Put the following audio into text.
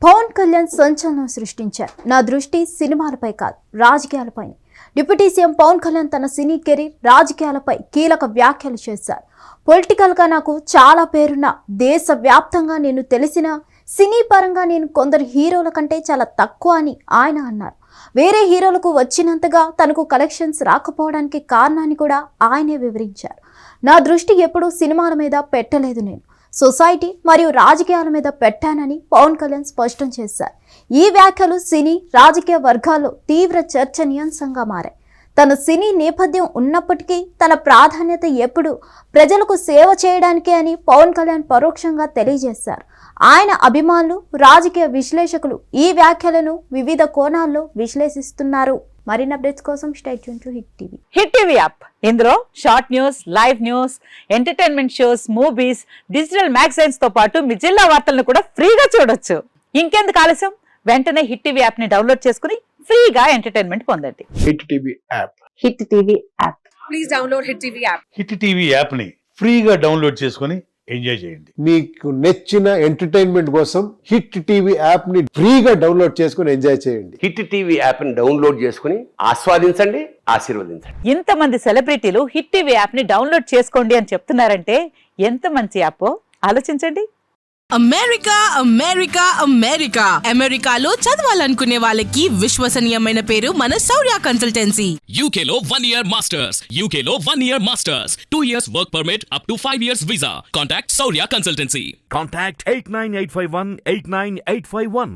పవన్ కళ్యాణ్ సంచలనం సృష్టించారు. నా దృష్టి సినిమాలపై కాదు, రాజకీయాలపై. డిప్యూటీ సీఎం పవన్ కళ్యాణ్ తన సినీ కెరీర్, రాజకీయాలపై కీలక వ్యాఖ్యలు చేశారు. పొలిటికల్గా నాకు చాలా పేరున్న, దేశవ్యాప్తంగా నేను తెలిసిన, సినీ పరంగా నేను కొందరు హీరోల కంటే చాలా తక్కువ అని ఆయన అన్నారు. వేరే హీరోలకు వచ్చినంతగా తనకు కలెక్షన్స్ రాకపోవడానికి కారణాన్ని కూడా ఆయనే వివరించారు. నా దృష్టి ఎప్పుడూ సినిమాల మీద పెట్టలేదు, నేను సొసైటీ మరియు రాజకీయాల మీద పెట్టానని పవన్ కళ్యాణ్ స్పష్టం చేశారు. ఈ వ్యాఖ్యలు సినీ, రాజకీయ వర్గాల్లో తీవ్ర చర్చనీయాంశంగా మారాయి. తన సినీ నేపథ్యం ఉన్నప్పటికీ తన ప్రాధాన్యత ఎప్పుడు ప్రజలకు సేవ చేయడానికే అని పవన్ కళ్యాణ్ పరోక్షంగా తెలియజేశారు. ఆయన అభిమానులు, రాజకీయ విశ్లేషకులు ఈ వ్యాఖ్యలను వివిధ కోణాల్లో విశ్లేషిస్తున్నారు. మరిన్ని అప్డేట్స్ కోసం stay tune to hit TV. Hit TV app, ఇందులో short news, live news, entertainment shows, movies, digital magazines తో పాటు మీ జిల్లా వార్తలను కూడా ఫ్రీగా చూడొచ్చు. ఇంకెందుకు ఆలస్యం, వెంటనే హిట్ టీవీ యాప్ ని డౌన్లోడ్ చేసుకుని ఫ్రీగా ఎంటర్టైన్మెంట్ పొందండి. Hit TV app. Hit TV app. Please download hit TV app. Hit TV app ని ఫ్రీగా డౌన్లోడ్ చేసుకుని ఎంజాయ్ చేయండి. మీకు నచ్చిన ఎంటర్టైన్మెంట్ కోసం హిట్ టీవీ యాప్ ని ఫ్రీగా డౌన్లోడ్ చేసుకుని ఎంజాయ్ చేయండి. హిట్ టీవీ యాప్ ని డౌన్లోడ్ చేసుకుని ఆస్వాదించండి, ఆశీర్వదించండి. ఇంతమంది సెలబ్రిటీలు హిట్ టీవీ యాప్ ని డౌన్లోడ్ చేసుకోండి అని చెప్తున్నారంటే ఎంత మంచి యాప్ ఆలోచించండి. అమెరికా అమెరికా అమెరికా అమెరికాలో చదవాలనుకునే వాళ్ళకి విశ్వసనీయమైన పేరు మన శౌర్య కన్సల్టెన్సీ. UK లో 1 year masters, UK లో 1 year masters, 2 years work permit up to 5 years visa. Contact Saurya Consultancy. Contact 89851 89851.